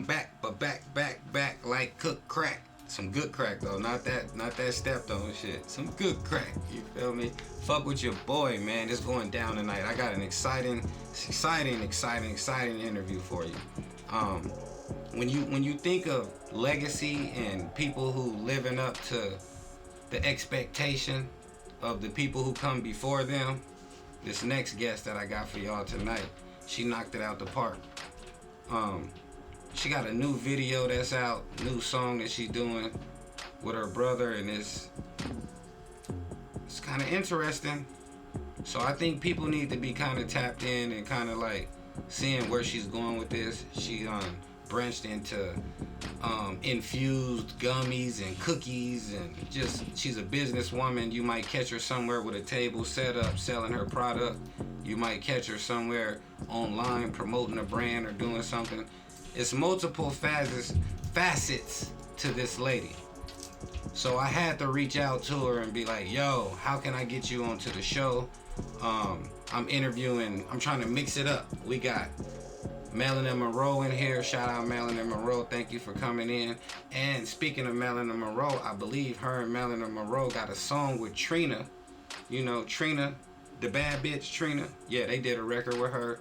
I'm back, but back like cooked crack. Some good crack though, not that stepped on shit. Some good crack, you feel me? Fuck with your boy, man. It's going down tonight. I got an exciting interview for you. When you think of legacy and people who living up to the expectation of the people who come before them, this next guest that I got for y'all tonight, she knocked it out the park. She got a new video that's out, new song that she's doing with her brother, and it's kind of interesting. So I think people need to be kind of tapped in and kind of like seeing where she's going with this. She branched into infused gummies and cookies, and just she's a businesswoman. You might catch her somewhere with a table set up selling her product. You might catch her somewhere online promoting a brand or doing something. It's multiple facets to this lady. So I had to reach out to her and be like, yo, how can I get you onto the show? I'm trying to mix it up. We got Marilyn Monroe in here. Shout out Marilyn Monroe. Thank you for coming in. And speaking of Marilyn Monroe, I believe her and Marilyn Monroe got a song with Trina. You know, Trina, the bad bitch Trina. Yeah, they did a record with her.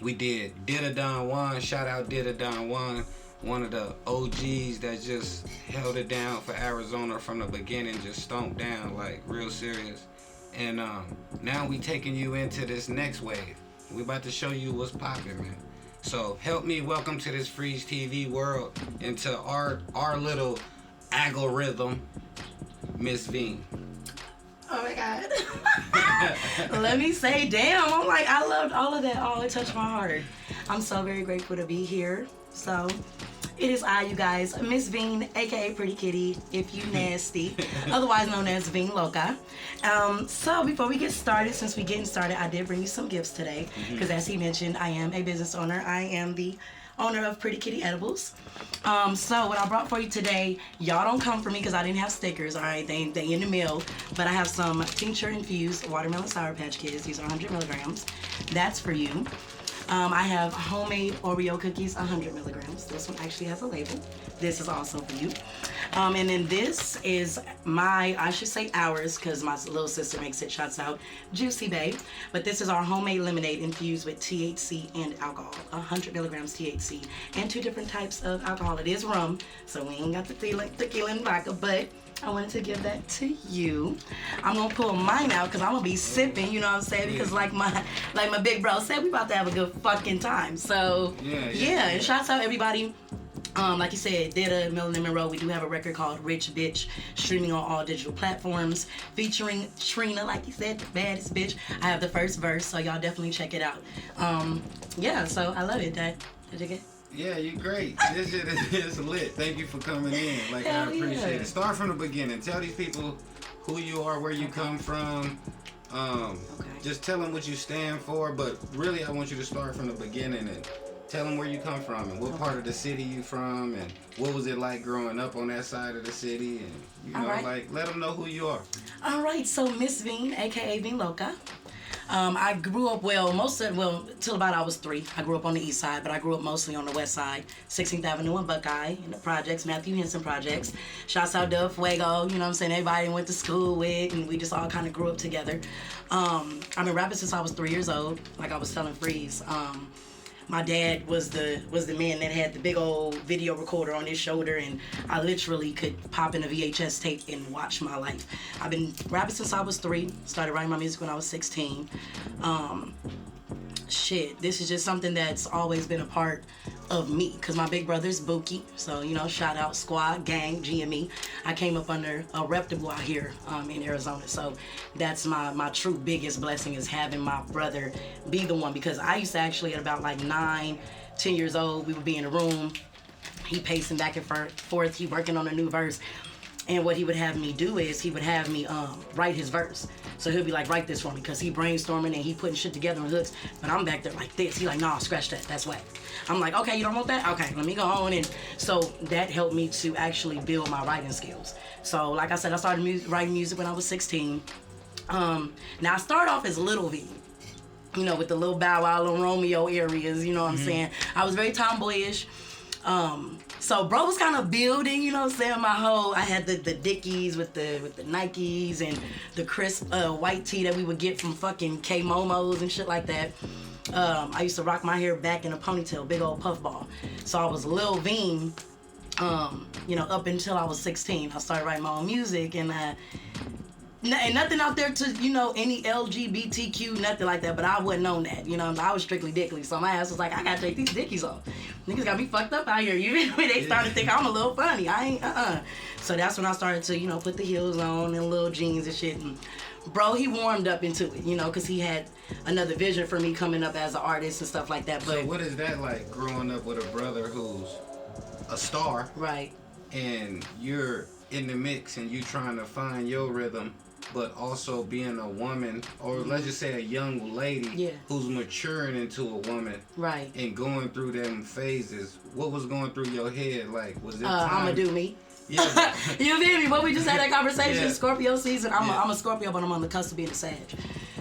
We did Dida Don Juan. Shout out Dida Don Juan. One of the OGs that just held it down for Arizona from the beginning, just stomped down like real serious. And now we taking you into this next wave. We about to show you what's popping, man. So help me welcome to this Freeze TV world, into our little algorithm, Miss Veen. Oh my God. Let me say, damn, I'm like, I loved all of that. Oh, it touched my heart. I'm so very grateful to be here. So it is I, you guys, Miss Veen, aka Pretty Kitty, if you nasty, otherwise known as Veen Loca. So before we get started, since we getting started, I did bring you some gifts today, because as he mentioned, I am a business owner. I am the owner of Pretty Kitty Edibles. So what I brought for you today, y'all don't come for me because I didn't have stickers, all right? They in the mail, but I have some tincture infused watermelon Sour Patch Kids. These are 100 milligrams. That's for you. I have homemade Oreo cookies, 100 milligrams. This one actually has a label. This is also for you. And then this is ours, because my little sister makes it, shots out, Juicy Babe. But this is our homemade lemonade infused with THC and alcohol, 100 milligrams THC, and 2 different types of alcohol. It is rum, so we ain't got the tequila and vodka, but I wanted to give that to you. I'm gonna pull mine out because I'm gonna be sipping, you know what I'm saying? Because like my big bro said, we about to have a good fucking time. So yeah. And shouts out everybody. Like you said, Dida, Marilyn Monroe, we do have a record called Rich Bitch, streaming on all digital platforms, featuring Trina, like you said, the baddest bitch. I have the first verse, so y'all definitely check it out. Yeah, so I love it. Did you get it? Yeah, you're great. This shit is lit. Thank you for coming in. Like, I appreciate it. Start from the beginning. Tell these people who you are, where you come from. Just tell them what you stand for. But really, I want you to start from the beginning and tell them where you come from and what part of the city you from and what was it like growing up on that side of the city, and you know, like, let them know who you are. All right. So Miss Veen, aka Veen Loca. I grew up till about I was 3. I grew up on the east side, but I grew up mostly on the west side, 16th Avenue and Buckeye, in the projects, Matthew Henson projects. Shouts out Del Fuego, you know what I'm saying? Everybody I went to school with, and we just all kind of grew up together. I've been rapping since I was 3 years old, like I was telling FREEZ. My dad was the man that had the big old video recorder on his shoulder, and I literally could pop in a VHS tape and watch my life. I've been rapping since I was 3, started writing my music when I was 16. This is just something that's always been a part of me, because my big brother's Buki, so you know, shout out squad, gang, GME. I came up under a reputable out here in Arizona, so that's my true biggest blessing, is having my brother be the one, because I used to actually, at about like 9, 10 years old, we would be in a room, he pacing back and forth, he working on a new verse. And what he would have me do is he would have me write his verse. So he'll be like, write this for me, because he brainstorming and he putting shit together in hooks. But I'm back there like this. He like, nah, scratch that. That's whack. I'm like, okay, you don't want that? Okay, let me go on. And so that helped me to actually build my writing skills. So like I said, I started writing music when I was 16. Now I started off as Little V. you know, with the little Bow Wow, little Romeo areas, you know what I'm saying? I was very tomboyish. So bro was kind of building, you know what I'm saying, I had the Dickies with the Nikes and the crisp white tee that we would get from fucking K-Momos and shit like that. I used to rock my hair back in a ponytail, big old puffball. So I was Lil Veen, you know, up until I was 16. I started writing my own music and nothing out there to, you know, any LGBTQ, nothing like that, but I wasn't on that, you know, I was strictly dickly, so my ass was like, I gotta take these dickies off. Niggas got me fucked up out here, you know, they started to think I'm a little funny, I ain't, So that's when I started to, you know, put the heels on and little jeans and shit, and bro, he warmed up into it, you know, because he had another vision for me coming up as an artist and stuff like that, but. So what is that like, growing up with a brother who's a star? Right. And you're in the mix and you trying to find your rhythm, but also being a woman, or let's just say a young lady who's maturing into a woman, right, and going through them phases. What was going through your head? Like, was it time? I'ma do me. Yeah. You feel me? But we just had that conversation. Yeah. Scorpio season. I'm a Scorpio, but I'm on the cusp of being a Sag.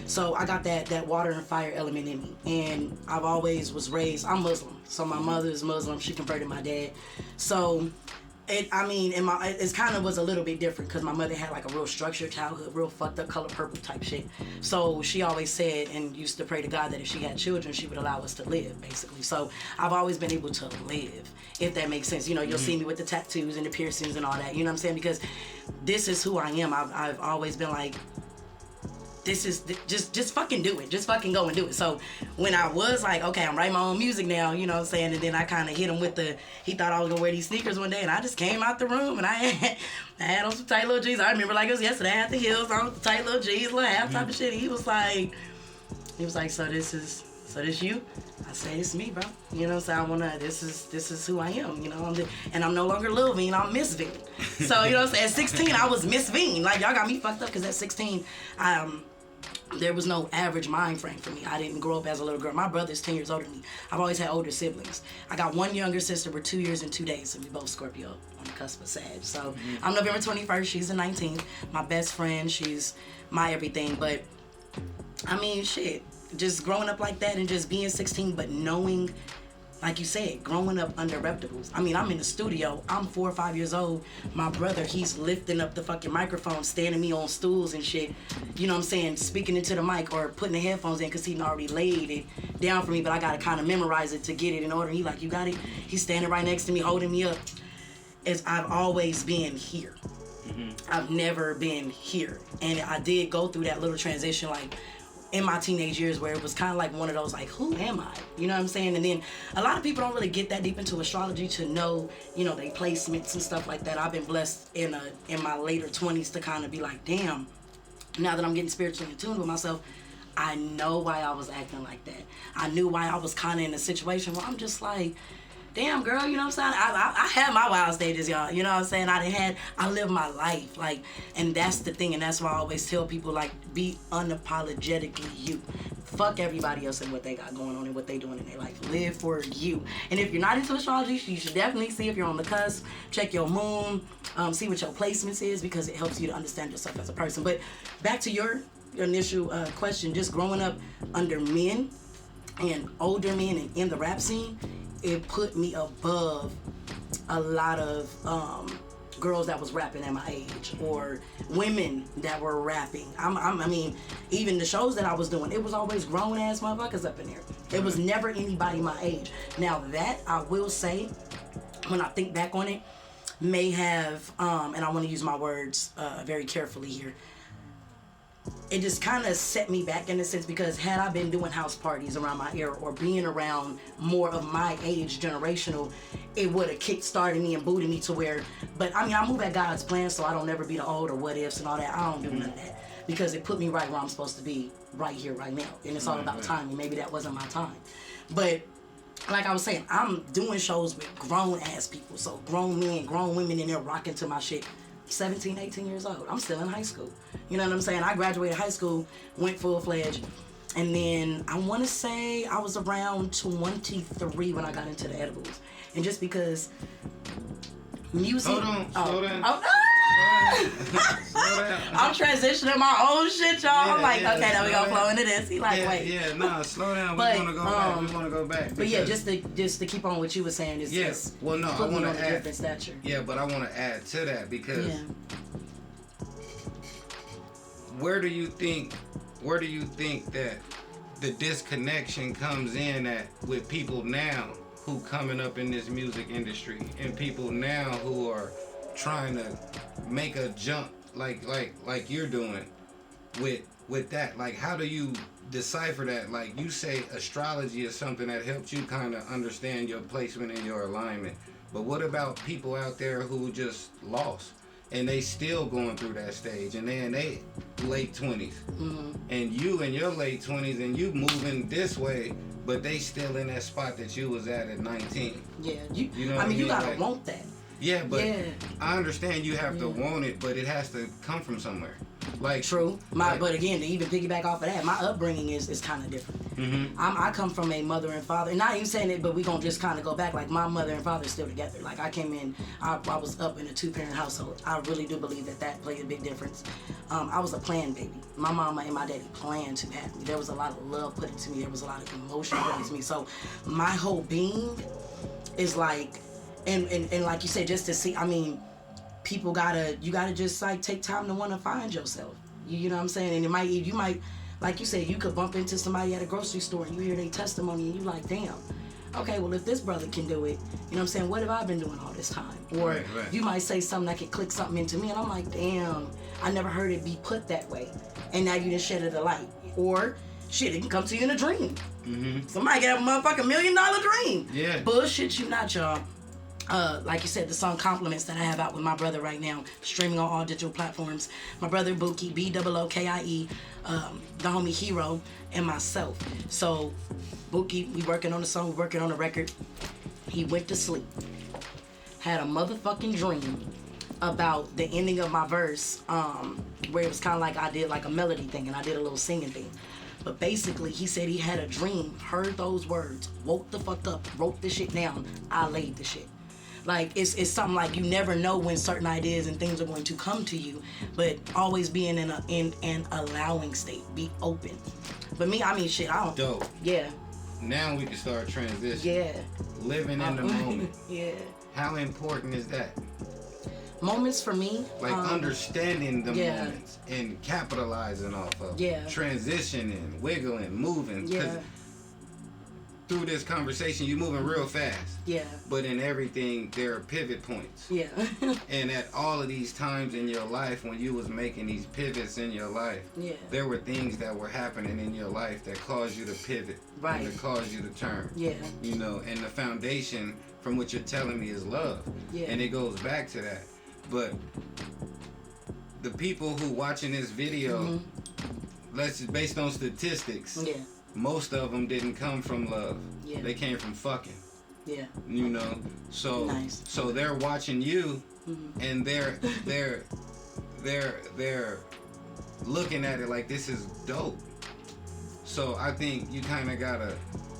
So I got that water and fire element in me, and I've always was raised. I'm Muslim, so my mother is Muslim. She converted my dad, so. It's kind of was a little bit different because my mother had like a real structured childhood, real fucked up color purple type shit. So she always said and used to pray to God that if she had children, she would allow us to live, basically. So I've always been able to live, if that makes sense. You know, you'll see me with the tattoos and the piercings and all that, you know what I'm saying? Because this is who I am. I've always been like, this is just fucking do it. Just fucking go and do it. So when I was like, okay, I'm writing my own music now, you know what I'm saying? And then I kind of hit him with he thought I was gonna wear these sneakers one day, and I just came out the room and I had on some tight little jeans. I remember like it was yesterday. I had the heels on, the tight little jeans, little half type of shit. And he was like, so this you? I said, it's me, bro. You know, so this is who I am, you know, and I'm no longer Lil Veen, I'm Miss Veen. So, you know what I'm saying? At 16, I was Miss Veen. Like, y'all got me fucked up because at 16, there was no average mind frame for me. I didn't grow up as a little girl. My brother's 10 years older than me. I've always had older siblings. I got one younger sister. We're 2 years and 2 days, and we both Scorpio on the cusp of Sag. So I'm November 21st. She's the 19th. My best friend. She's my everything. But, I mean, shit. Just growing up like that and just being 16, but knowing, like you said, growing up under reputables. I mean, I'm in the studio. I'm 4 or 5 years old. My brother, he's lifting up the fucking microphone, standing me on stools and shit. You know what I'm saying? Speaking into the mic or putting the headphones in because he already laid it down for me, but I got to kind of memorize it to get it in order. He like, you got it? He's standing right next to me, holding me up. I've always been here. I've never been here. And I did go through that little transition, like, in my teenage years where it was kind of like one of those, like, who am I? You know what I'm saying? And then a lot of people don't really get that deep into astrology to know, you know, they placements and stuff like that. I've been blessed in my later 20s to kind of be like, damn, now that I'm getting spiritually in tune with myself, I know why I was acting like that. I knew why I was kind of in a situation where I'm just like, damn, girl, you know what I'm saying? I had my wild stages, y'all. You know what I'm saying? I lived my life. Like, and that's the thing. And that's why I always tell people, like, be unapologetically you. Fuck everybody else and what they got going on and what they doing in their life. Live for you. And if you're not into astrology, you should definitely see if you're on the cusp. Check your moon. See what your placements is because it helps you to understand yourself as a person. But back to your initial question, just growing up under men and older men and in the rap scene, it put me above a lot of girls that was rapping at my age or women that were rapping. I mean, even the shows that I was doing, it was always grown ass motherfuckers up in there. It was never anybody my age. Now that I will say, when I think back on it, may have, and I want to use my words very carefully here, it just kind of set me back in a sense because had I been doing house parties around my era or being around more of my age generational, it would have kick-started me and booted me to where, but I mean, I move at God's plan, so I don't ever be the old or what ifs and all that. I don't do none of that because it put me right where I'm supposed to be right here, right now. And it's all about timing. Maybe that wasn't my time. But like I was saying, I'm doing shows with grown-ass people, so grown men, grown women in there rocking to my shit. 17, 18 years old. I'm still in high school. You know what I'm saying? I graduated high school, went full-fledged, and then I want to say I was around 23 when I got into the edibles. And just because music... Hold on, slow down. Slow down. I'm transitioning my own shit, y'all. Yeah, I'm like, yeah, okay, then we gonna flow into this. He like, wait. Yeah, nah, slow down. But, We wanna go back. But yeah, just to keep on what you were saying is yes. Well, no, I want want to to add different stature. Yeah, but I want to add to that because where do you think that the disconnection comes in at with people now who coming up in this music industry and people now who are trying to make a jump like you're doing with that? Like, how do you decipher that? Like, you say astrology is something that helps you kind of understand your placement and your alignment, but what about people out there who just lost and they still going through that stage, and then they late 20s, and you in your late 20s, and you moving this way, but they still in that spot that you was at 19? Yeah, you know I mean, you gotta like, want that. Yeah, but I understand you have to want it, but it has to come from somewhere. Like, true. But again, to even piggyback off of that, my upbringing is kind of different. I come from a mother and father, and not even saying it, but we gonna just kind of go back. Like, my mother and father are still together. Like, I came in, I was up in a 2-parent household. I really do believe that played a big difference. I was a planned baby. My mama and my daddy planned to have me. There was a lot of love put into me. There was a lot of emotion put into me. So my whole being is like, and like you said, just to see, I mean, you gotta just like take time to want to find yourself. You know what I'm saying? And you might, like you said, you could bump into somebody at a grocery store and you hear their testimony and you like, damn, okay, well, if this brother can do it, you know what I'm saying, what have I been doing all this time? Or right. You might say something that could click something into me and I'm like, damn, I never heard it be put that way. And now you just shed it a light. Or shit, it can come to you in a dream. Somebody get a motherfucking $1 million dream. Yeah. Bullshit you not, y'all. Like you said, the song Compliments that I have out with my brother right now, streaming on all digital platforms. My brother Bookie, BOOKIE, the homie Hero, and myself. So Bookie, we working on the song, we working on the record. He went to sleep, had a motherfucking dream about the ending of my verse, where it was kind of like I did like a melody thing and I did a little singing thing. But basically, he said he had a dream, heard those words, woke the fuck up, wrote the shit down. I laid the shit. Like, it's something like you never know when certain ideas and things are going to come to you, but always being in an allowing state, be open. But me, I mean, shit, I don't. Dope. Yeah. Now we can start transitioning. Yeah. Living in the moment. Yeah. How important is that? Moments for me. Like understanding the yeah. moments and capitalizing off of. Yeah. Transitioning, wiggling, moving. Yeah. Through this conversation, you're moving real fast. Yeah. But in everything, there are pivot points. Yeah. And at all of these times in your life, when you was making these pivots in your life, yeah. there were things that were happening in your life that caused you to pivot. Right. And that caused you to turn. Yeah. You know, and the foundation from what you're telling me is love. Yeah. And it goes back to that. But the people who watching this video, based on statistics, yeah. most of them didn't come from love. Yeah. They came from fucking. Yeah. You know, so nice. So they're watching you, and they're looking at it like this is dope. So I think you kind of gotta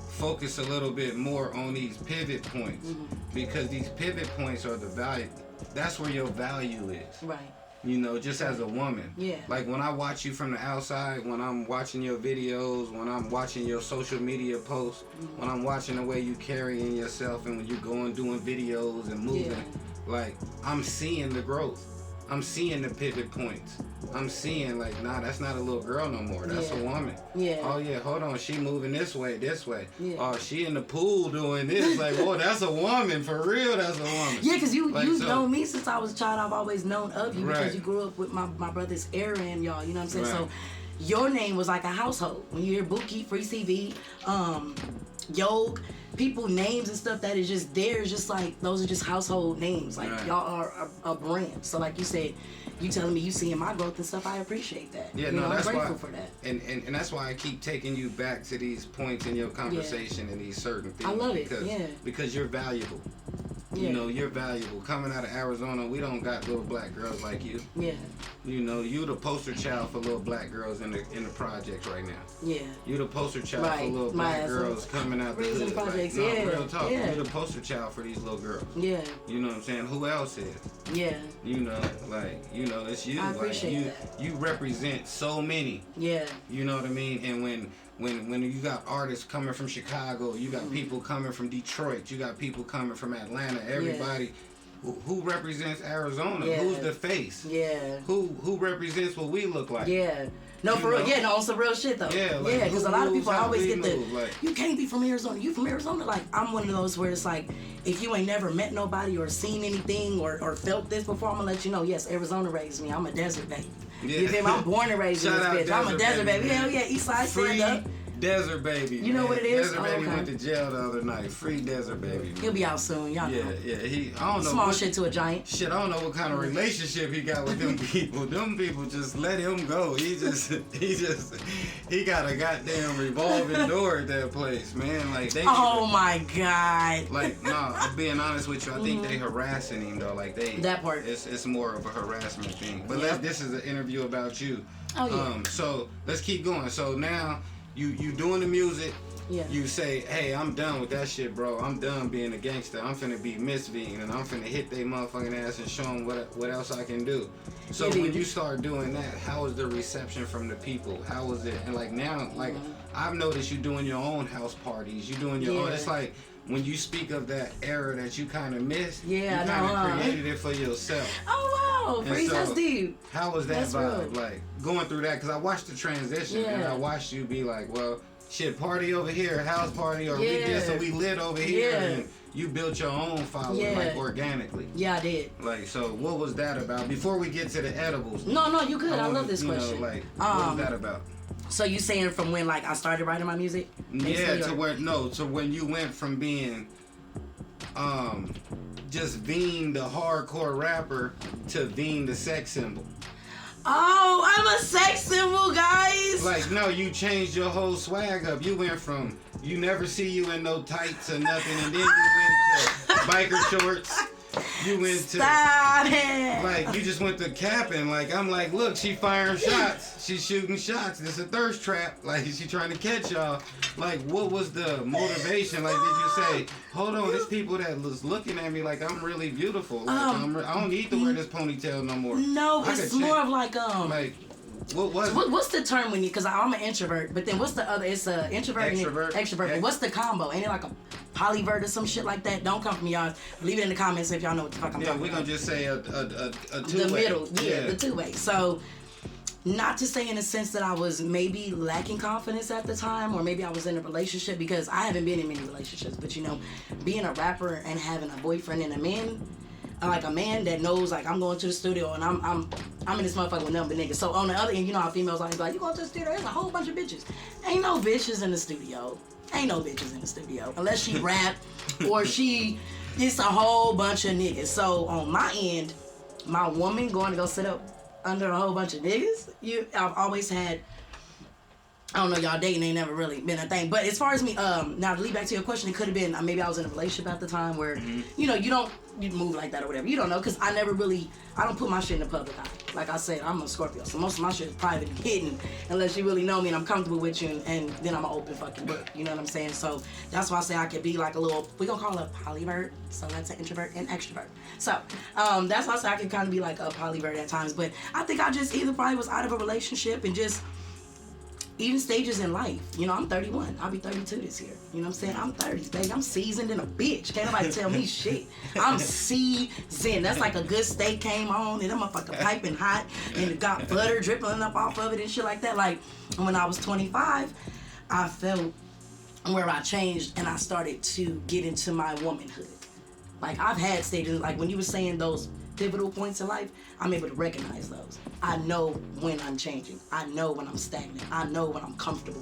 focus a little bit more on these pivot points, because these pivot points are the value. That's where your value is. Right. You know, just as a woman. Yeah. Like when I watch you from the outside, when I'm watching your videos, when I'm watching your social media posts, when I'm watching the way you carrying yourself and when you're going doing videos and moving, like I'm seeing the growth. I'm seeing the pivot points. I'm seeing like, nah, that's not a little girl no more. That's a woman. Yeah. Oh yeah, hold on, she moving this way. Yeah. Oh, she in the pool doing this. Like, oh, that's a woman for real. That's a woman. Yeah, because you like, known me since I was a child. I've always known of you because Right. you grew up with my brothers Aaron, y'all. You know what I'm saying? Right. So your name was like a household. When you hear Bookie, FREEZTV, Yog, people names and stuff that is just there. It's just like those are just household names. Like Right. y'all are a brand. So like you said, you telling me you seeing my growth and stuff. I appreciate that. Yeah, you no, know, that's I'm grateful why, for that. And that's why I keep taking you back to these points in your conversation and these certain things. I love it. Because you're valuable. You know, you're valuable. Coming out of Arizona, we don't got little black girls like you. Yeah. You know, you the poster child for little black girls in the projects right now. Yeah. You the poster child for little black girls coming out the hood. Projects. Like, no, yeah. real talk. Yeah. You the poster child for these little girls. Yeah. You know what I'm saying? Who else is? Yeah. You know, like, you know, it's you. I appreciate that. You represent so many. Yeah. You know what I mean? And when you got artists coming from Chicago, you got people coming from Detroit, you got people coming from Atlanta, everybody who represents Arizona, who's the face? Yeah. Who represents what we look like? Yeah. No, for real. Yeah, no, on some real shit though. Yeah, like, yeah, because a lot of people always get the, like, you can't be from Arizona. You from Arizona? Like, I'm one of those where it's like, if you ain't never met nobody or seen anything or felt this before, I'm gonna let you know, yes, Arizona raised me. I'm a desert baby. Yeah. You feel me? I'm born and raised in this bitch. I'm a desert baby. Hell yeah, East Side stand up. Desert Baby. You know what it is? Desert Baby went to jail the other night. Free Desert Baby. He'll be out soon, y'all know. Yeah. I don't know. Small shit to a giant. Shit, I don't know what kind of relationship he got with them people. Them people just let him go. He got a goddamn revolving door at that place, man. Like they. Oh my God. Like, nah, I'm being honest with you. I think they harassing him though. Like they. That part. It's more of a harassment thing. But this is an interview about you. Oh yeah. So let's keep going. So now. You doing the music, you say, hey, I'm done with that shit, bro. I'm done being a gangster. I'm finna be Miss V, and I'm finna hit they motherfucking ass and show them what else I can do. So when you start doing that, how was the reception from the people? How was it? And like now, like I've noticed you doing your own house parties. You doing your own. It's like when you speak of that era that you kind of missed, you kind of created it for yourself. Oh wow, FREEZ, that's deep. How was that vibe? Real. Like going through that? Because I watched the transition and I watched you be like, well, shit, party over here, house party, or we did so we lit over here, and you built your own following like organically. Yeah, I did. Like, so what was that about? Before we get to the edibles. No, you good. I love this question. Know, like, what was that about? So you saying from when like I started writing my music? Yeah, to when you went from being just being the hardcore rapper to being the sex symbol. Oh, I'm a sex symbol, guys. Like, no, you changed your whole swag up. You went from you never see you in no tights or nothing, and then you went to biker shorts. You went Stop it. Like, you just went to capping. Like, I'm like, look, she firing shots. She's shooting shots. This is a thirst trap. Like, she trying to catch y'all. Like, what was the motivation? Like, did you say, hold on, there's people that was looking at me like I'm really beautiful. Like, I don't need to wear this ponytail no more. No, it's more of like, what was what's the term when you, because I'm an introvert, but then what's the other, it's a introvert extrovert. And extrovert. But what's the combo? Ain't it like a polyvert or some shit like that? Don't come from y'all. Leave it in the comments if y'all know what the fuck I'm talking about. Yeah, we're going to just say a two-way. The middle, the two-way. So, not to say in a sense that I was maybe lacking confidence at the time, or maybe I was in a relationship, because I haven't been in many relationships, but you know, being a rapper and having a boyfriend and a man, like a man that knows, like, I'm going to the studio and I'm in this motherfucker with nothing but niggas. So on the other end, you know how females always be like, you going to the studio, there's a whole bunch of bitches. Ain't no bitches in the studio. Ain't no bitches in the studio. Unless she rap or it's a whole bunch of niggas. So on my end, my woman going to go sit up under a whole bunch of niggas, I've always had, I don't know, y'all dating ain't never really been a thing. But as far as me, now to lead back to your question, it could have been, maybe I was in a relationship at the time where, you know, you move like that or whatever. You don't know, because I don't put my shit in the public eye. Like I said, I'm a Scorpio, so most of my shit is private and hidden unless you really know me and I'm comfortable with you, and then I'm an open fucking book. You know what I'm saying? So that's why I say I could be like a little, we gonna call it a polyvert, so that's an introvert and extrovert. So that's why I say I could kind of be like a polyvert at times, but I think I just either probably was out of a relationship and just even stages in life. You know, I'm 31. I'll be 32 this year. You know what I'm saying? I'm 30s, baby. I'm seasoned in a bitch. Can't nobody tell me shit. I'm seasoned. That's like a good steak came on and that motherfucker piping hot and it got butter dripping up off of it and shit like that. Like, when I was 25, I felt where I changed and I started to get into my womanhood. Like, I've had stages, like when you were saying those pivotal points in life, I'm able to recognize those. I know when I'm changing. I know when I'm stagnant. I know when I'm comfortable.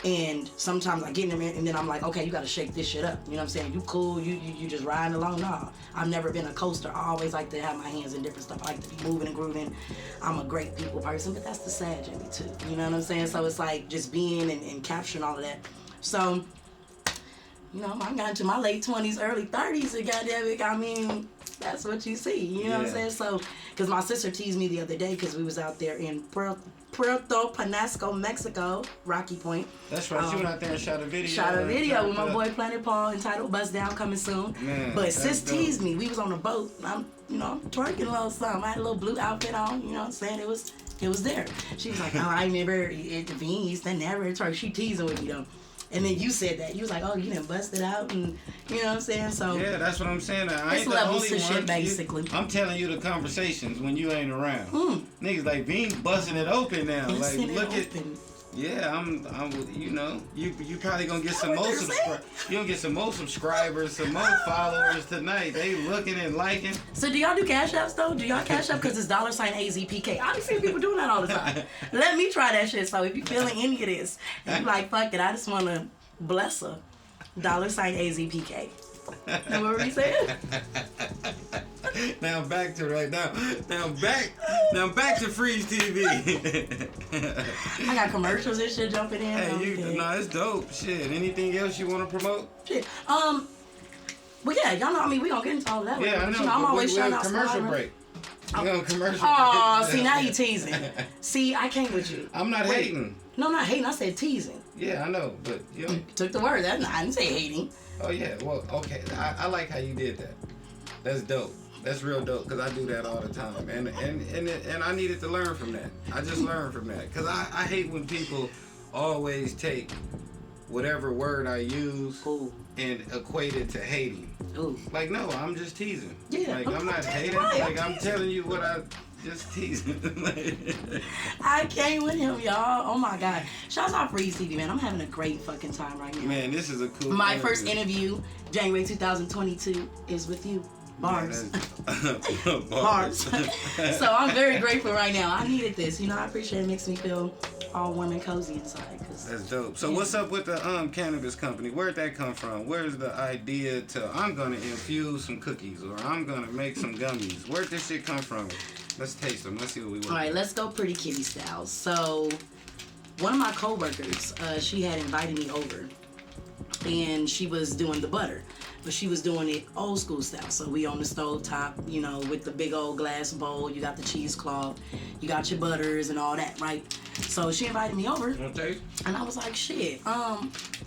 And sometimes I get in there and then I'm like, okay, you gotta shake this shit up. You know what I'm saying? You cool, you just riding along. Nah, I've never been a coaster. I always like to have my hands in different stuff. I like to be moving and grooving. I'm a great people person, but that's the Sag in me too. You know what I'm saying? So it's like just being and capturing all of that. So You know, I got into my late 20s, early 30s, and goddamn it, I mean, that's what you see. You know what I'm saying? So, because my sister teased me the other day because we was out there in Puerto Penasco, Mexico, Rocky Point. That's right. You went out there and shot a video. Shot a video with my boy Planet Paul entitled "Bust Down," coming soon. Man, but sis teased me. We was on a boat. I'm twerking a little something. I had a little blue outfit on. You know what I'm saying? It was there. She was like, "Oh, I remember it. The used to never twerk." She teasing with me though. And then you said that. You was like, oh, you done busted out, and you know what I'm saying? So yeah, that's what I'm saying. I ain't the levels only to one. shit, basically. I'm telling you the conversations when you ain't around. Niggas like Bean busting it open now. Like, look at. Yeah, I'm. You know, you probably gonna get some more subscribers. You gonna get some more subscribers, some more followers tonight. They looking and liking. So do y'all do cash apps though? Do y'all cash up because it's $AZPK? I be seeing people doing that all the time. Let me try that shit. So if you feeling any of this, and you like, fuck it, I just wanna bless her. $AZPK. Know what we saying? Now back to right now. Now back to Freeze TV. I got commercials and shit jumping in. Hey, it's dope. Shit. Anything else you want to promote? Shit. Well, yeah, y'all know. I mean, we gonna get into all that. Yeah, I know. I'm always showing out commercial break. We on commercial break. Oh, see, now you teasing. See, I came with you. I'm not hating. No, not hating. I said teasing. Yeah, I know, but you know. Took the word. I didn't say hating. Oh yeah, well, okay. I like how you did that. That's dope. That's real dope because I do that all the time, and I needed to learn from that. I just learned from that because I hate when people always take whatever word I use and equate it to hating. Ooh. Like, no, I'm just teasing. Yeah, like I'm not hating. Right, like I'm telling you what I just teasing. I came with him, y'all. Oh my God. Shouts out FREEZTV, man. I'm having a great fucking time right now. Man, this is a cool. My first interview, January 2022, is with you. Bars. Bars. So I'm very grateful right now. I needed this. You know, I appreciate it. It makes me feel all warm and cozy inside. That's dope. So what's up with the cannabis company? Where'd that come from? Where's the idea to I'm gonna infuse some cookies or I'm gonna make some gummies? Where'd this shit come from? Let's taste them. Let's see what we want. All right, let's go pretty kitty style. So one of my coworkers, she had invited me over and she was doing the butter. But she was doing it old school style. So we on the stove top, you know, with the big old glass bowl. You got the cheesecloth, you got your butters and all that, right? So she invited me over, Okay. and I was like, shit,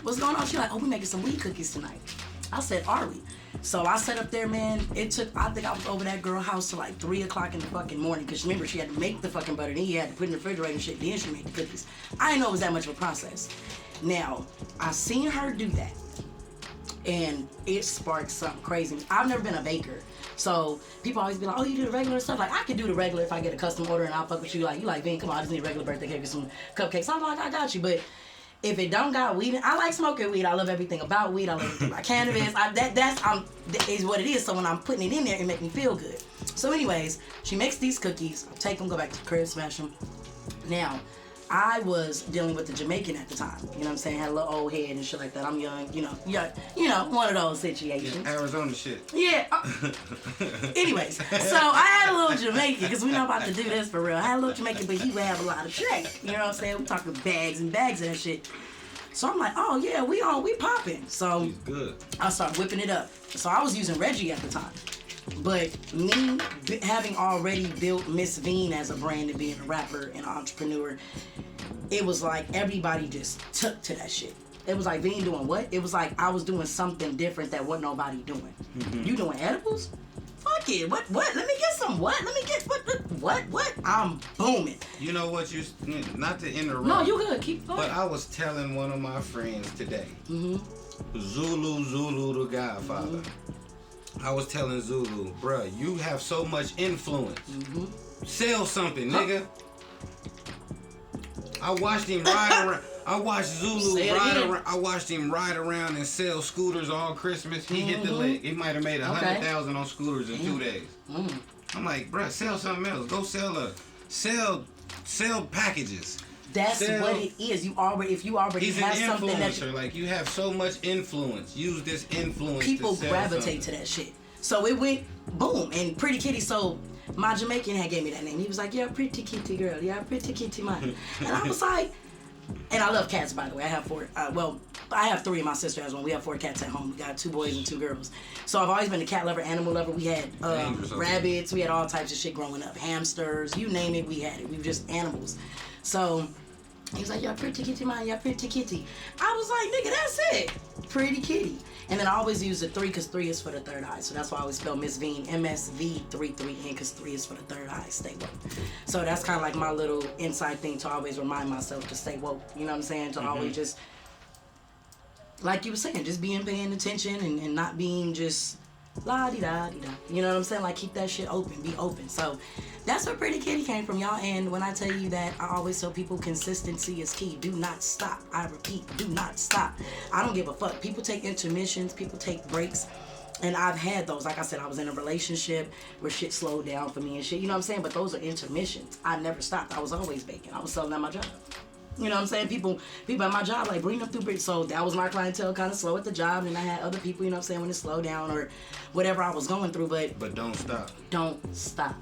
what's going on? She like, oh, we making some weed cookies tonight. I said, are we? So I sat up there, man. It took, I think I was over that girl house till like 3 o'clock in the fucking morning. Cause remember, she had to make the fucking butter. Then you had to put it in the refrigerator and shit. Then she made the cookies. I didn't know it was that much of a process. Now, I seen her do that. And it sparked something crazy. I've never been a baker. So people always be like, oh, you do the regular stuff? Like, I can do the regular if I get a custom order and I'll fuck with you. Like, you like, Vin, come on, I just need a regular birthday cake with some cupcakes. I'm like, I got you. But if it don't got weed, I like smoking weed. I love everything about weed. I love everything about cannabis. That is what it is. So when I'm putting it in there, it make me feel good. So anyways, she makes these cookies. I take them, go back to the crib, smash them. Now, I was dealing with the Jamaican at the time. You know what I'm saying? Had a little old head and shit like that. I'm young, you know, one of those situations. Yeah, Arizona shit. Yeah. Anyways, so I had a little Jamaican, because we're not about to do this for real. I had a little Jamaican, but he would have a lot of track. You know what I'm saying? We're talking bags and bags of that shit. So I'm like, oh yeah, we popping. So He's good. I started whipping it up. So I was using Reggie at the time. But me having already built Miss Veen as a brand and being a rapper and an entrepreneur, it was like everybody just took to that shit. It was like, Veen doing what? It was like I was doing something different that wasn't nobody doing. Mm-hmm. You doing edibles? Fuck it. What? Let me get some what? Let me get what? I'm booming. You know what not to interrupt. No, you good. Keep going. But I was telling one of my friends today, Zulu the Godfather. Mm-hmm. I was telling Zulu, bruh, you have so much influence. Mm-hmm. Sell something, nigga. I watched him ride around. I watched Zulu ride around. I watched him ride around and sell scooters all Christmas. He hit the lick. He might have made 100,000 on scooters in 2 days. Mm. I'm like, bruh, sell something else. Go sell packages. That's what it is. If you already have something that like you have so much influence. Use this influence. People gravitate to that shit. So it went boom and Pretty Kitty. So my Jamaican had gave me that name. He was like, "You're a pretty kitty girl. You're a pretty kitty man." And I was like, And I love cats, by the way. I have 4. I have 3. My sister has 1. We have 4 cats at home. We got 2 boys and 2 girls. So I've always been a cat lover, animal lover. We had rabbits. We had all types of shit growing up. Hamsters. You name it, we had it. We were just animals. So he was like, "You're pretty kitty, man. You're pretty kitty." I was like, "Nigga, that's it. Pretty kitty." And then I always use the 3 because 3 is for the third eye. So that's why I always spell Miss Veen, MSV33N, because 3 is for the third eye. Stay woke. So that's kind of like my little inside thing to always remind myself to stay woke. You know what I'm saying? To always just, like you were saying, just being paying attention and not being just la-di-da-di-da. You know what I'm saying? Like, keep that shit open. Be open. So that's where Pretty Kitty came from, y'all. And when I tell you that, I always tell people consistency is key. Do not stop. I repeat, do not stop. I don't give a fuck. People take intermissions. People take breaks. And I've had those. Like I said, I was in a relationship where shit slowed down for me and shit. You know what I'm saying? But those are intermissions. I never stopped. I was always baking. I was selling at my job. You know what I'm saying? People at my job, like, bring them through. So that was my clientele, kind of slow at the job. And I had other people, you know what I'm saying, when it slowed down or whatever I was going through. But don't stop. Don't stop.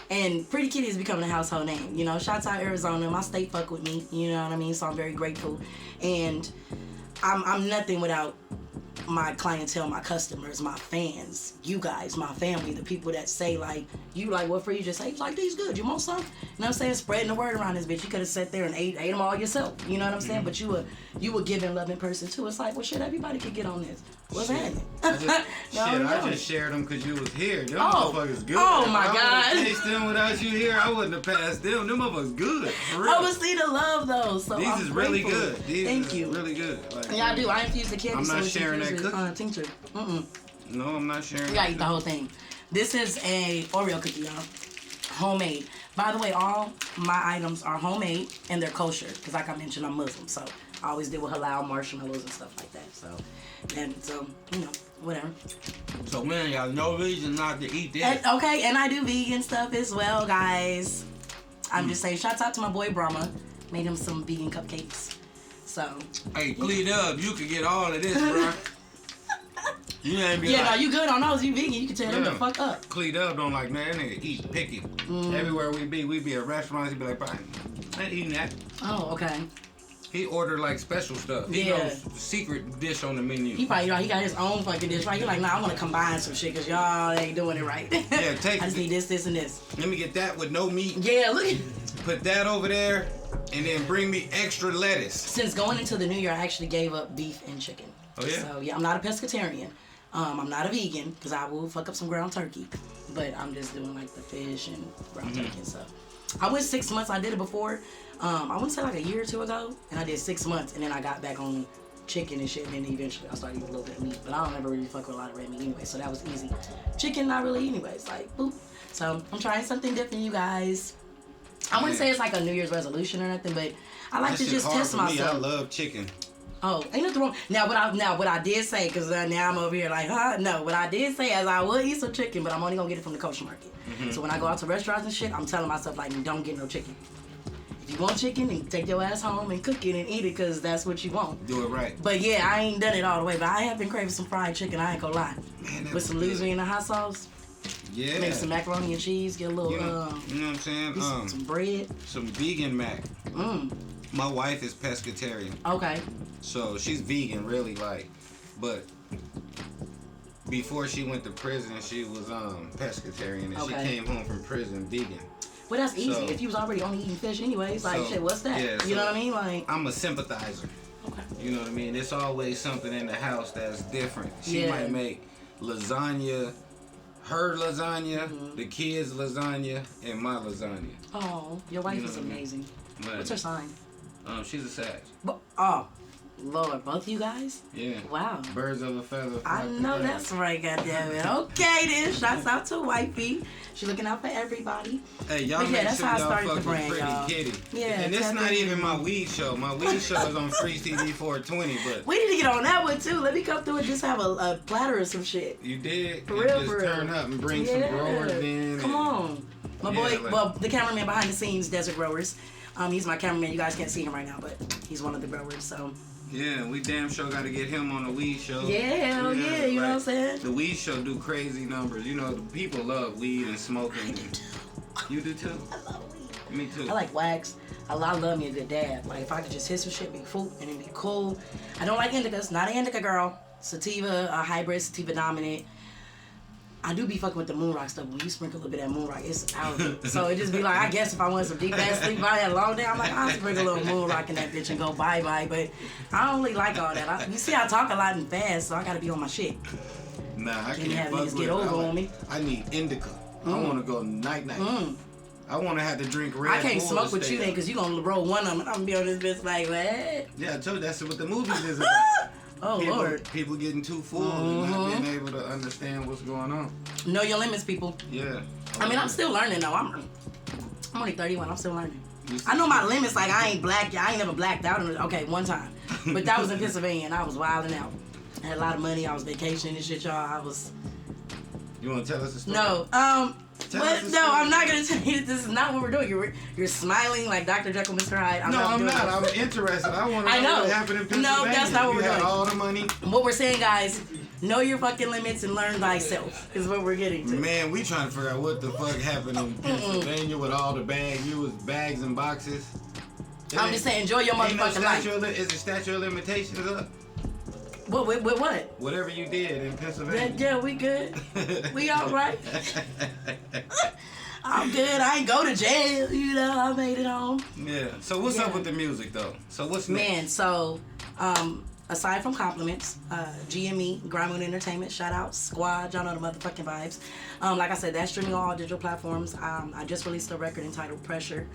And Pretty Kitty is becoming a household name. You know, shouts out Arizona. My state fuck with me. You know what I mean? So I'm very grateful. And I'm nothing without my clientele, my customers, my fans, you guys, my family, the people that say, like, you like, what FREEZ just say? He's like, these good, you want some? You know what I'm saying? Spreading the word around this bitch. You could have sat there and ate them all yourself. You know what I'm saying? But you a giving, loving person too. It's like, well, shit, everybody could get on this. What's happening? I just shared them because you was here. Them motherfuckers good. Oh my God. God. If I tasted them without you here, I wouldn't have passed them. Them motherfuckers good. For real. I would see the love though. So these I'm is really grateful. good. These Thank is you. really good. Like, Yeah, I do. I infuse the candy. I'm not so sharing that cookie. Tincture. No, I'm not sharing. You gotta eat the whole thing. This is a Oreo cookie, y'all. Homemade. By the way, all my items are homemade and they're kosher. Because like I mentioned, I'm Muslim. So I always deal with halal marshmallows and stuff like that. So, you know, whatever. So, man, y'all no reason not to eat this. Okay, and I do vegan stuff as well, guys. I'm just saying, shouts out to my boy Brahma. Made him some vegan cupcakes. So. Hey, clean up. You can get all of this, bro. You ain't be yeah, like, no, you good on those. You vegan. You can tell them the fuck up. Cleaned up don't like, man, that nigga eat picky. Everywhere we be at restaurants, he be like, bro, I ain't eating that. Oh, okay. He ordered like special stuff. He knows the secret dish on the menu. He probably, he got his own fucking dish, right? He like, nah, I want to combine some shit because y'all ain't doing it right. Yeah, take I just need this, and this. Let me get that with no meat. Yeah, look at. Put that over there, and then bring me extra lettuce. Since going into the new year, I actually gave up beef and chicken. Oh yeah. So yeah, I'm not a pescatarian. I'm not a vegan because I will fuck up some ground turkey, but I'm just doing like the fish and ground turkey and stuff. I went 6 months. I did it before. I want to say like a year or two ago, and I did 6 months, and then I got back on chicken and shit, and then eventually I started eating a little bit of meat. But I don't ever really fuck with a lot of red meat anyway, so that was easy. Chicken, not really anyways. Like boop. So I'm trying something different, you guys. I wouldn't say it's like a New Year's resolution or nothing, but I like to just test myself. I love chicken. Oh, ain't nothing wrong. Now what I did say, because now I'm over here like, no, what I did say is I would eat some chicken, but I'm only gonna get it from the kosher market. So when I go out to restaurants and shit, I'm telling myself like, don't get no chicken. If you want chicken, then take your ass home and cook it and eat it, because that's what you want. Do it right. But yeah, I ain't done it all the way, but I have been craving some fried chicken, I ain't gonna lie. Man, with some linguine and hot sauce. Yeah. Maybe some macaroni and cheese, get a little, you know what I'm saying? Some bread. Some vegan mac. My wife is pescatarian. Okay. So she's vegan, really, like, but before she went to prison, she was pescatarian, and she came home from prison vegan. Well, that's easy. So, if you was already only eating fish anyways, like, shit, what's that? Yeah, you know what I mean? Like, I'm a sympathizer. Okay. You know what I mean? It's always something in the house that's different. She might make lasagna, her lasagna, the kids' lasagna, and my lasagna. Oh, your wife is amazing. But, what's her sign? She's a Sag. Oh, Lord, both you guys? Yeah. Wow. Birds of a feather. I know that's right, goddammit. Okay then, shouts out to wifey. She looking out for everybody. Hey, y'all make sure y'all fuck with Pretty Kitty. Yeah. And it's not even my weed show. My weed show is on FREEZTV 420, but we need to get on that one too. Let me come through and just have a platter or some shit. You did? For real, just turn up and bring some growers in. Come on. My boy, well, the cameraman behind the scenes, Desert Growers. He's my cameraman. You guys can't see him right now, but he's one of the growers, so. Yeah, we damn sure got to get him on the weed show. Yeah, hell yeah, you know what I'm saying? The weed show do crazy numbers. You know, the people love weed and smoking. I do too. You do too? I love weed. Me too. I like wax. I love me a good dab. Like if I could just hit some shit, be full, and it'd be cool. I don't like indicas. Not an indica girl. Sativa, a hybrid, sativa dominant. I do be fucking with the moon rock stuff. When you sprinkle a little bit of that moon rock, it's out. So it just be like, I guess if I want some deep ass sleep, if I had a long day, I'm like, I'll sprinkle a little moon rock in that bitch and go bye-bye. But I don't really like all that. You see, I talk a lot and fast, so I gotta be on my shit. Nah, I Can't can't have fuck niggas with get it. over on me. I need indica. I want to go night-night. I want to have to drink Red Bull. I can't smoke to with stay you then, up. because you gonna roll one of them, and I'm gonna be on this bitch like, what? Yeah, I told you that's what the movies is about. Oh, Lord. People getting too full and not being able to understand what's going on. Know your limits, people. Yeah. I mean, I'm still learning, though. I'm only 31. I'm still learning. I know my limits. Like, I ain't never blacked out. Okay, one time. But that was in Pennsylvania, and I was wilding out. I had a lot of money. I was vacationing and shit, y'all. You want to tell us the story? No. I'm not gonna tell you. This is not what we're doing. You're smiling like Dr. Jekyll, Mr. Hyde. I'm not. I'm interested. I want to know what happened in Pennsylvania. No, that's not what we're doing. All the money. What we're saying, guys, know your fucking limits and learn thyself is what we're getting to. Man, we trying to figure out what the fuck happened in Pennsylvania with all the bags. You was bags and boxes. I'm just saying, enjoy your motherfucking life. Is the statute of limitations up? What? Whatever you did in Pennsylvania. Yeah, we good. We all right. I'm good. I ain't go to jail. You know, I made it home. Yeah. So what's up with the music though? So what's next? Man, so aside from compliments, GME, Grindmoon Entertainment, shout out, Squad, y'all know the motherfucking vibes. Like I said, that's streaming on all digital platforms. I just released a record entitled Pressure.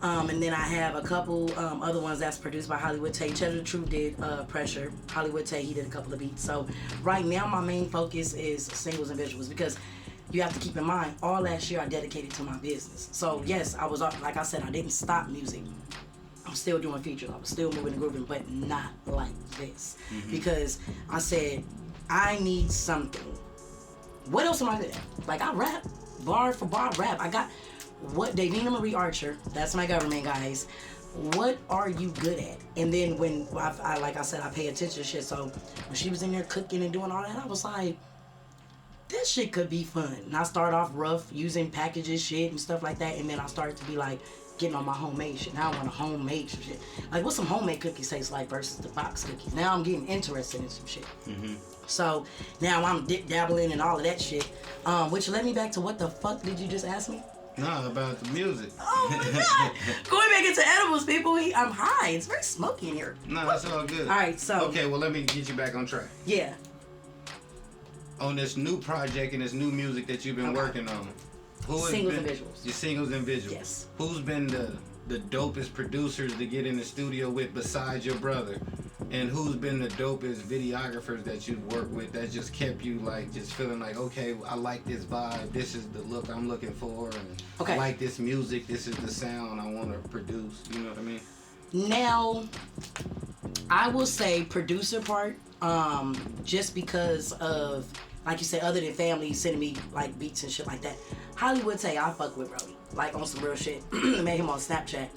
And then I have a couple other ones that's produced by Hollywood Tay. Cheddar the Truth did Pressure. Hollywood Tay, he did a couple of beats. So right now my main focus is singles and visuals, because you have to keep in mind, all last year I dedicated to my business. So yes, I was, like I said, I didn't stop music. I'm still doing features. I was still moving and grooving, but not like this. Because I said, I need something. What else am I good at? Like, I rap, bar for bar rap. I got, what, Davina Marie Archer, that's my government, guys. What are you good at? And then when, I like I said, I pay attention to shit. So when she was in there cooking and doing all that, I was like, this shit could be fun. And I started off rough, using packages, shit, and stuff like that. And then I started to be like, getting on my homemade shit. Now I want to homemade some shit. Like, what some homemade cookies taste like versus the box cookies. Now I'm getting interested in some shit. So now I'm dabbling in all of that shit. Which led me back to, what the fuck did you just ask me? No, about the music. Oh my god! Going back into edibles, people. I'm high. It's very smoky in here. No, that's all good. All right, so. Okay, well, let me get you back on track. Yeah. On this new project and this new music that you've been working on. Singles and visuals. Your singles and visuals. Yes. Who's been the dopest producers to get in the studio with besides your brother? And who's been the dopest videographers that you've worked with that just kept you like just feeling like, okay, I like this vibe, this is the look I'm looking for, and I like this music, this is the sound I want to produce, you know what I mean? Now, I will say producer part, just because of, like you said, other than family sending me like beats and shit like that. Hollywood Tay, I fuck with Brody, like on some real shit. Met him on Snapchat.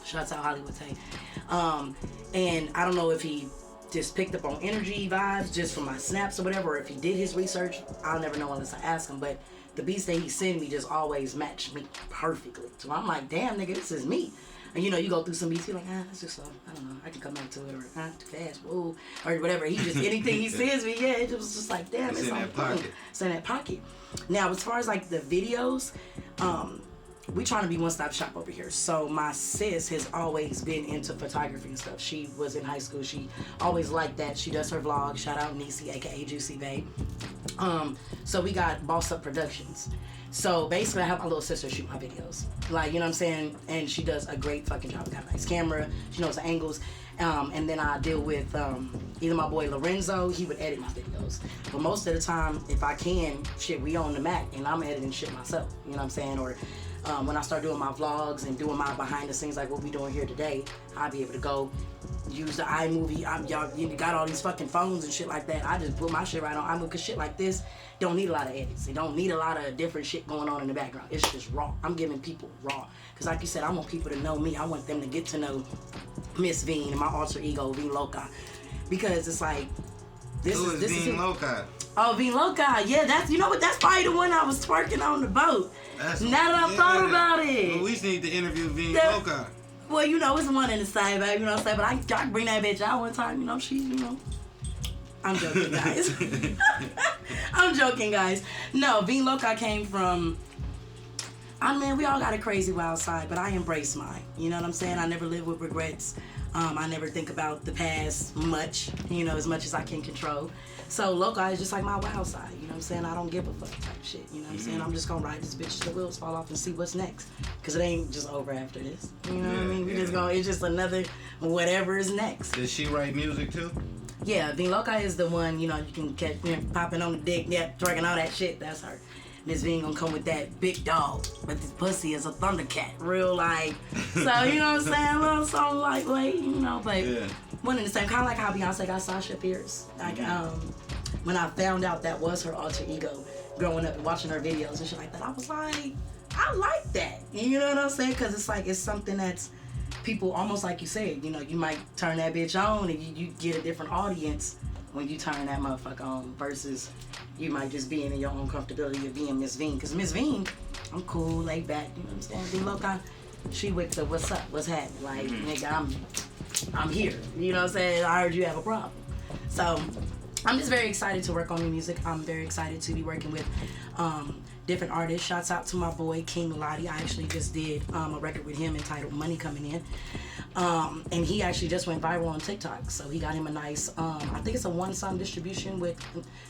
Shouts out Hollywood Tay. And I don't know if he just picked up on energy vibes just from my snaps or whatever, or if he did his research. I'll never know unless I ask him, but the beats that he sent me just always match me perfectly. So I'm like, damn, nigga, this is me. And you know, you go through some beats, you're like, that's just slow. I don't know, I can come back to it, or too fast, whoa, or whatever. He just, anything he sends me, yeah, it was just like, damn, it's in that pocket. It's in that pocket. Now, as far as like the videos, we trying to be one-stop shop over here. So my sis has always been into photography and stuff. She was in high school. She always liked that. She does her vlog. Shout out Niecy, aka Juicy Babe. So we got Boss Up Productions. So basically I have my little sister shoot my videos. Like, you know what I'm saying? And she does a great fucking job. Got a nice camera. She knows the angles. And then I deal with either my boy Lorenzo, he would edit my videos. But most of the time, if I can, shit, we on the Mac and I'm editing shit myself. You know what I'm saying? Or when I start doing my vlogs and doing my behind the scenes like what we doing here today, I'll be able to go use the iMovie. Y'all, you got all these fucking phones and shit like that. I just put my shit right on iMovie, cause shit like this don't need a lot of edits. It don't need a lot of different shit going on in the background. It's just raw. I'm giving people raw. Cause like you said, I want people to know me. I want them to get to know Miss Veen and my alter ego, Veen Loca. Because it's like, Who is Veen Loca? Oh, Being Loca. Yeah, that's, you know what? That's probably the one I was twerking on the boat. Now that I thought about it. Well, we just need to interview Being Loca. Well, you know, it's one in the same, baby. You know what I'm saying? But I can bring that bitch out one time. You know, I'm joking, guys. I'm joking, guys. No, Being Loca came from... I mean, we all got a crazy wild side, but I embrace mine. You know what I'm saying? I never live with regrets. I never think about the past much, you know, as much as I can control. So Loca is just like my wild side, you know what I'm saying? I don't give a fuck type shit, you know what I'm saying? I'm just gonna ride this bitch till the wheels fall off and see what's next. Cause it ain't just over after this, you know what I mean? We just gonna, it's just another whatever is next. Does she write music too? Yeah, Being Loca is the one, you know, you can catch, you know, popping on the dick, yeah, twerking all that shit, that's her. Miss V gonna come with that big dog, but this pussy is a thundercat, real like. So you know what I'm saying, a little song lightweight, you know, but one in the same, kind of like how Beyonce got Sasha Fierce. Like when I found out that was her alter ego, growing up and watching her videos and shit like that, I was like, I like that. You know what I'm saying? Because it's like it's something that's people almost like you said. You know, you might turn that bitch on and you get a different audience when you turn that motherfucker on versus you might just be in your own comfortability of being Miss Veen. Because Miss Veen, I'm cool, laid back, you know what I'm saying? Being Loca, she with the what's up, what's happening? Like, nigga, I'm here. You know what I'm saying? I heard you have a problem. So, I'm just very excited to work on new music. I'm very excited to be working with different artists. Shouts out to my boy, King Lottie. I actually just did a record with him entitled Money Coming In. And he actually just went viral on TikTok. So he got him a nice, I think it's a one-song distribution with,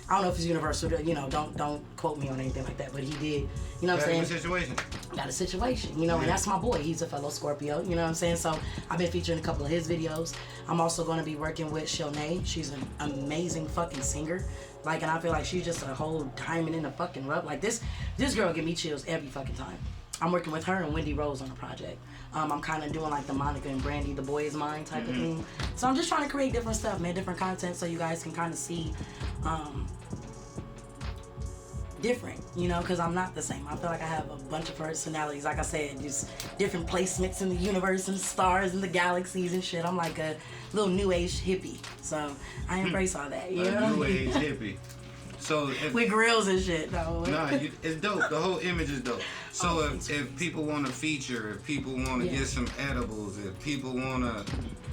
I don't know if it's Universal, you know, don't quote me on anything like that, but he did, you know what I'm saying? Got a situation, you know, and that's my boy. He's a fellow Scorpio, you know what I'm saying? So I've been featuring a couple of his videos. I'm also going to be working with Shilnae. She's an amazing fucking singer. Like, and I feel like she's just a whole diamond in the fucking rough. Like, this girl give me chills every fucking time. I'm working with her and Wendy Rose on a project. I'm kind of doing like the Monica and Brandy, The Boy Is Mine type of thing. So I'm just trying to create different stuff, man, different content so you guys can kind of see different, you know, because I'm not the same. I feel like I have a bunch of personalities. Like I said, just different placements in the universe and stars and the galaxies and shit. I'm like a little new age hippie. So I embrace all that, you know? New age hippie. So with grills and shit, though. It's dope. The whole image is dope. So if people want to feature, if people want to get some edibles, if people want to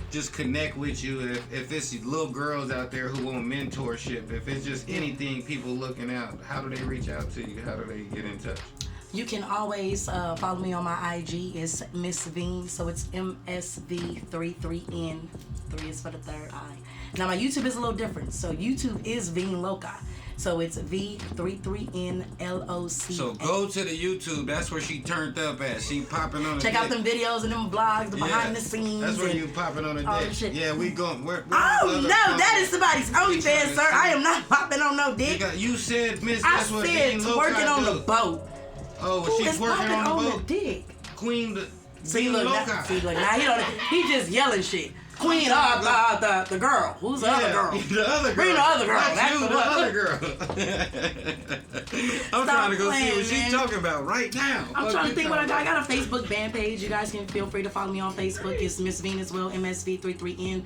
just connect with you, if it's little girls out there who want mentorship, if it's just anything, people looking out, how do they reach out to you? How do they get in touch? You can always follow me on my IG. It's Miss Veen, so it's MSV33N. 3 is for the third eye. Now my YouTube is a little different. So YouTube is Veen Loca. So it's V33NLOC. So go to the YouTube. That's where she turned up at. She popping on the Check out them videos and them vlogs, the behind the scenes. That's where you popping on the dick. Shit. Yeah, we going. Oh no, that is somebody's OnlyFans, sir. I am not popping on no dick. You said, Miss. I said working on the boat. Oh, well, she's working on the boat. Dick. Queen. See, look, now he just yelling shit. Queen, the girl. Who's the other girl? The other girl. Bring the other girl. That's you, the other girl. I'm trying to go see what she's talking about right now. I'm trying to think what I got. I got a Facebook fan page. You guys can feel free to follow me on Facebook. It's Miss Veen as well, MSV33N.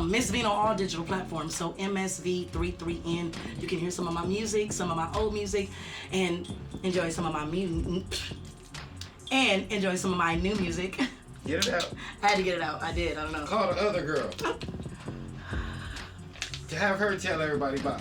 Miss Veen on all digital platforms. So MSV33N. You can hear some of my music, some of my old music, and enjoy some of my new music. Get it out. I had to get it out. I did. I don't know. Call the other girl. To have her tell everybody bye.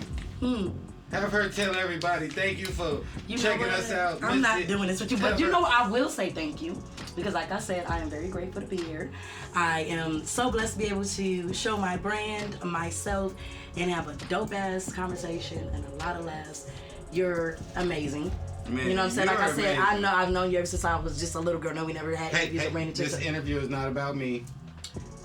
Have her tell everybody thank you for checking us out. I'm not doing this with you, but you know I will say thank you because, like I said, I am very grateful to be here. I am so blessed to be able to show my brand, myself, and have a dope ass conversation and a lot of laughs. You're amazing. Man, you know what I'm saying? Like I said, amazing. I've known you ever since I was just a little girl. No, we never had interviews. This interview is not about me.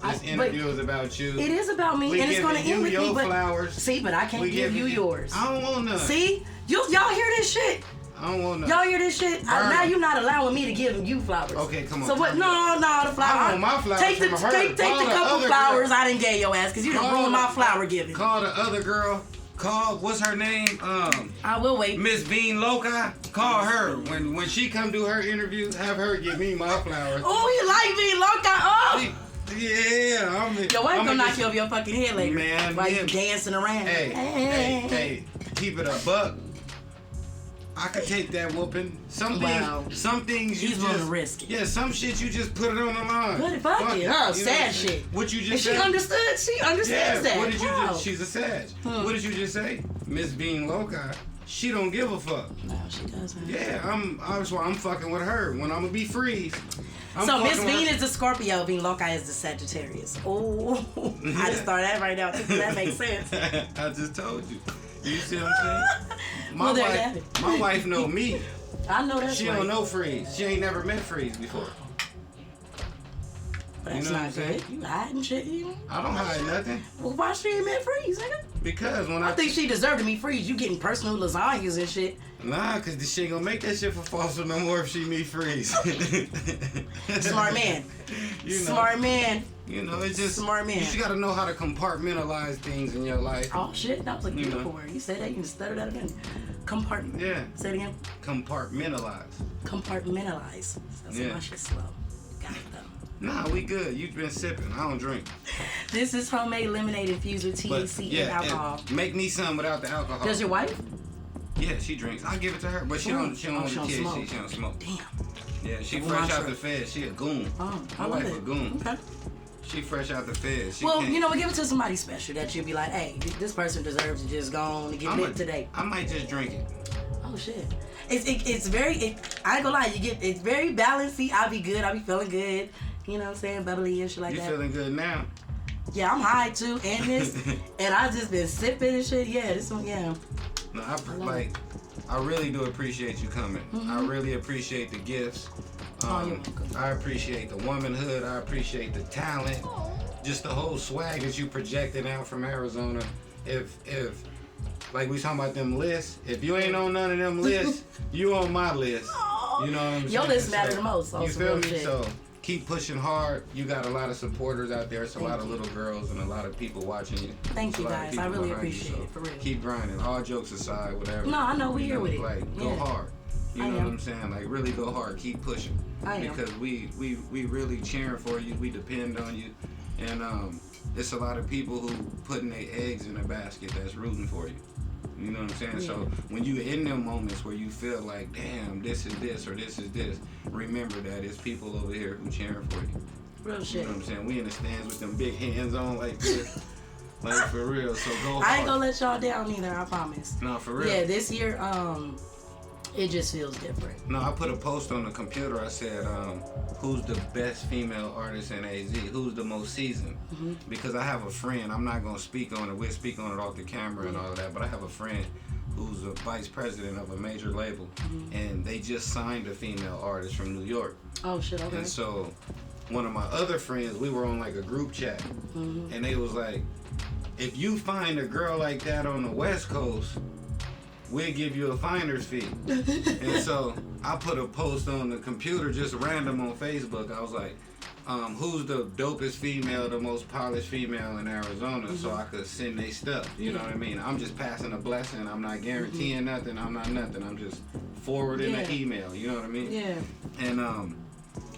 This interview is about you. It is about me, and it's going to end with me. But flowers. See, but I can't give you yours. I don't want none. See, y'all hear this shit? I don't want none. Y'all hear this shit? Now you're not allowing me to give you flowers. Okay, come on. So what? No, the flowers. I want my flowers take from her. Take the couple flowers I didn't get your ass because you done ruined my flower giving. Call the other girl. What's her name? I will wait. Miss Veen Loca. Call her when she come do her interview. Have her give me my flowers. Oh, you like Veen Loca? Oh. Yeah, your wife gonna knock you over your fucking head later. Man, while you dancing around. Hey. keep it a buck, I could take that whooping. Some things you He's just gonna risk it. Yeah, some shit you just put it on the line. But fuck it, her sad shit. What you just and said? She understands that. What did you just? She's a Sag. What did you just say? Miss Bean Loci. She don't give a fuck. No, she doesn't. Yeah, that's why I'm fucking with her. When I'm gonna be FREEZ. So Miss Bean is the Scorpio, Bean Loci is the Sagittarius. Oh, I just thought that right now. That makes sense. I just told you. You see what I'm saying? My wife know me. I know that. She don't know FREEZ. She ain't never met FREEZ before. That's not good. You hiding shit, you? I don't hide nothing. Well, why she ain't met FREEZ, nigga? Because when I think she deserved to meet FREEZ. You getting personal lasagnas and shit. Nah, cause she ain't gonna make that shit for Foster no more if she meet FREEZ. Smart man. You know, smart man. You know, it's just smart man. You just gotta know how to compartmentalize things in your life. Oh shit, that was a beautiful word. You said that, you can stutter that again. Yeah. Say it again. Compartmentalize. Compartmentalize. That's my shit slow. Got it though. Nah, we good. You've been sipping. I don't drink. This is homemade lemonade infused with THC and alcohol. Make me some without the alcohol. Does your wife? Yeah, she drinks. I give it to her, but she don't want the THC. Smoke. She don't smoke. Damn. Yeah, she fresh out the feds. She a goon. My wife a goon. Okay. She fresh out the feds. Well, you know, we give it to somebody special that you'll be like, hey, this person deserves to just go on and get lit today. I might just drink it. Oh shit. It's very. I ain't gonna lie. It's very balanced. I'll be good. I'll be feeling good. You know what I'm saying? Bubbly and shit like that. You feeling good now? Yeah, I'm high too, and this, and I just been sipping and shit. Yeah, this one, yeah. No, I really do appreciate you coming. I really appreciate the gifts. You're welcome. I appreciate the womanhood. I appreciate the talent. Just the whole swag that you projected out from Arizona. If like we talking about them lists, if you ain't on none of them lists, you on my list. You know what I'm saying? Your list matter the most. You feel me? So keep pushing hard. You got a lot of supporters out there. It's a lot of little girls and a lot of people watching you. Thank you guys. I really appreciate it, for real. Keep grinding. All jokes aside, whatever. No, I know we here with it. Like, go hard. You know what I'm saying? Like, really go hard. Keep pushing. Because we really cheering for you. We depend on you. And it's a lot of people who putting their eggs in a basket that's rooting for you. You know what I'm saying? So when you in them moments where you feel like, damn, this is this or this is this, remember that it's people over here who cheering for you. Real shit. You know what I'm saying? We in the stands with them big hands on like this. Like, for real. So go hard. I ain't gonna let y'all down either, I promise. No, for real. Yeah, this year, it just feels different. No, I put a post on the computer. I said, who's the best female artist in AZ? Who's the most seasoned? Because I have a friend. I'm not going to speak on it. We'll speak on it off the camera and all of that. But I have a friend who's a vice president of a major label. And they just signed a female artist from New York. Oh, shit, okay. And so one of my other friends, we were on like a group chat. And they was like, if you find a girl like that on the West Coast, we'll give you a finder's fee. And so I put a post on the computer, just random on Facebook. I was like, who's the dopest female, the most polished female in Arizona, so I could send they stuff. You know what I mean? I'm just passing a blessing. I'm not guaranteeing nothing. I'm not nothing. I'm just forwarding an email. You know what I mean? Yeah. And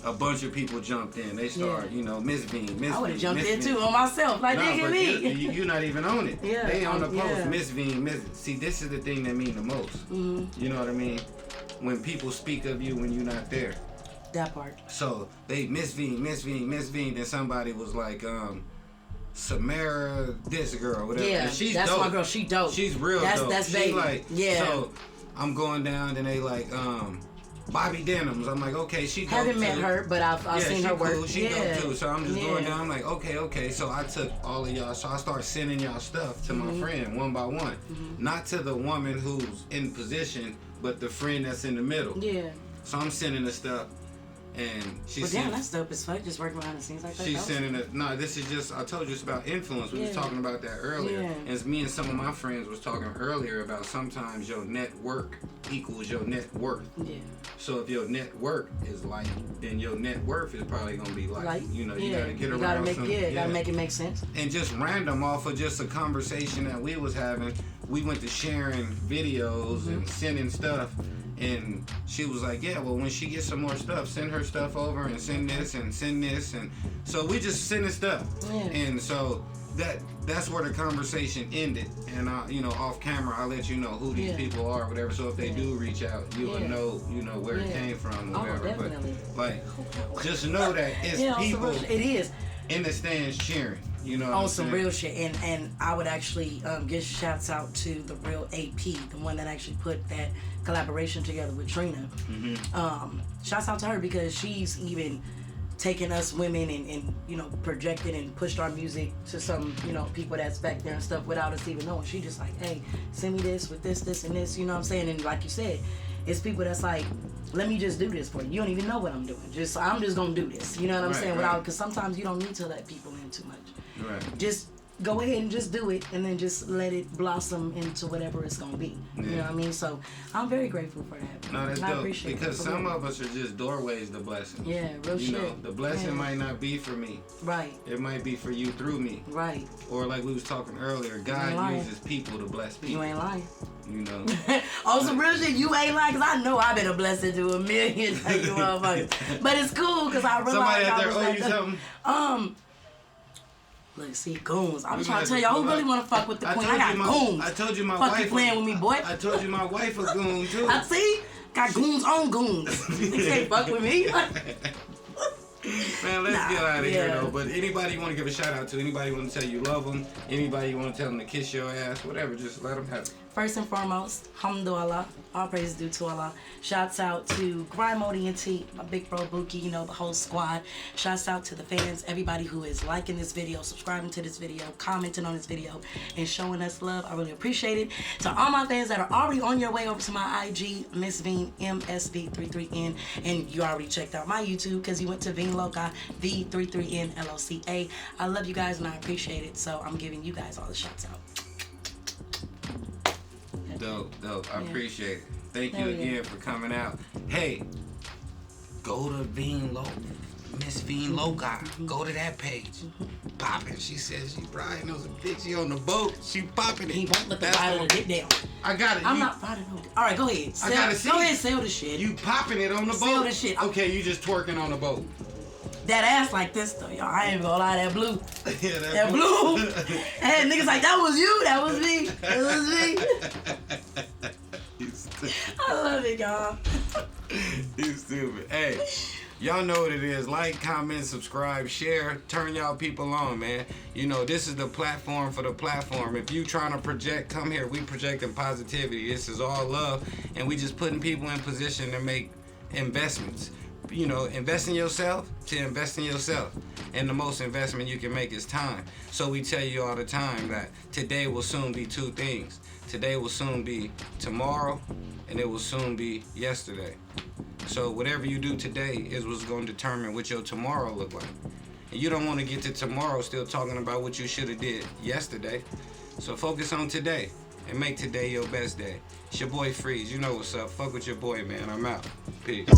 a bunch of people jumped in. They started, you know, Miss Bean, Miss I would have Bean, jumped Miss in Bean. too on myself, like nigga me. You're not even on it. Yeah, they on the post, yeah. Miss Bean, Miss. See, this is the thing that mean the most. You know what I mean? When people speak of you when you're not there. That part. So they Miss Bean, Miss Bean, Miss Bean. Then somebody was like, Samara, this girl, whatever. Yeah, and she's that's dope. my girl. She dope. She's real dope. That's baby. Like, yeah. So I'm going down, and they like, Bobby Denims. I'm like, okay, she dope. Haven't met her, but I've seen her work. Cool. She dope too. So I'm just going down. I'm like, okay. So I took all of y'all. So I started sending y'all stuff to my friend one by one. Not to the woman who's in position, but the friend that's in the middle. Yeah. So I'm sending the stuff, and she's. But damn, that's dope as fuck. Just working behind the scenes like that. She's sending it. No, this is just. I told you it's about influence. We was talking about that earlier. Yeah. And it's me and some of my friends was talking earlier about sometimes your network equals your net worth. Yeah. So if your net worth is light, then your net worth is probably gonna be light. You know, you gotta get around. Gotta make it make sense. And just random off of just a conversation that we was having, we went to sharing videos and sending stuff. And she was like, yeah, well, when she gets some more stuff, send her stuff over and send this and send this. And so we just sending stuff. Yeah. And so that's where the conversation ended. And you know, off camera, I'll let you know who these people are, whatever. So if they do reach out, you will know, you know, where it came from, or whatever. Definitely. But like, just know that it's people. It is in the stands cheering. You know, on some real shit. And I would actually give shouts out to the real AP, the one that actually put that collaboration together with Trina. Shouts out to her, because she's even taken us women and you know, projected and pushed our music to some, you know, people that's back there and stuff without us even knowing. She just like, hey, send me this with this and this, you know what I'm saying? And like you said, it's people that's like, let me just do this for you. You don't even know what I'm doing. I'm just gonna do this. You know what I'm saying? Without, because sometimes you don't need to let people in too much. Right. Just go ahead and just do it, and then just let it blossom into whatever it's gonna be. You know what I mean? So I'm very grateful for that. No, that's dope. I appreciate because some of us are just doorways to blessings. Yeah, real shit. You know, the blessing might not be for me. Right. It might be for you through me. Right. Or like we was talking earlier, God uses people to bless people. You ain't lying. You know. On some real shit, you ain't lying, because I know I've been a blessing to a million of you motherfuckers. But it's cool, because I realized somebody out I there was owe like you something? Look, see, goons. I'm trying to tell y'all who really want to fuck with the queen. I got goons. I told you my fuck wife. You playing with me, boy. I told you my wife a goon too. I see. Got goons on goons. You can't fuck with me. Man, let's get out of here though. But anybody you want to give a shout out to? Anybody you want to tell you love them? Anybody you want to tell them to kiss your ass? Whatever, just let them have it. First and foremost, alhamdulillah, all praise due to Allah. Shouts out to Grime ODNT, my big bro Buki, you know, the whole squad. Shouts out to the fans, everybody who is liking this video, subscribing to this video, commenting on this video, and showing us love. I really appreciate it. To all my fans that are already on your way over to my IG, Miss Veen, MSV33N, and you already checked out my YouTube because you went to Veen Loca, V33N LOCA. I love you guys and I appreciate it, so I'm giving you guys all the shouts out. Dope. I appreciate it. Thank you again for coming out. Hey, go to Veen Loca, Miss Veen Loca. Go to that page. Popping. She says she riding those bitch. She on the boat. She popping it. He won't let the rider get down. I got it. I'm not riding no. All right, go ahead. I gotta see. Go ahead, sell the shit. You popping it on the boat. Sell the shit. Okay, you just twerking on the boat. That ass like this though, y'all. I ain't gonna lie, that blue. Yeah, that blue. And niggas like, that was you, that was me. That was me. I love it, y'all. You stupid. Hey, y'all know what it is. Like, comment, subscribe, share, turn y'all people on, man. You know, this is the platform for the platform. If you trying to project, come here. We projecting positivity. This is all love. And we just putting people in position to make investments. You know, invest in yourself to invest in yourself. And the most investment you can make is time. So we tell you all the time that today will soon be two things. Today will soon be tomorrow, and it will soon be yesterday. So whatever you do today is what's going to determine what your tomorrow look like. And you don't want to get to tomorrow still talking about what you should have did yesterday. So focus on today and make today your best day. It's your boy Freeze. You know what's up. Fuck with your boy, man. I'm out. Peace.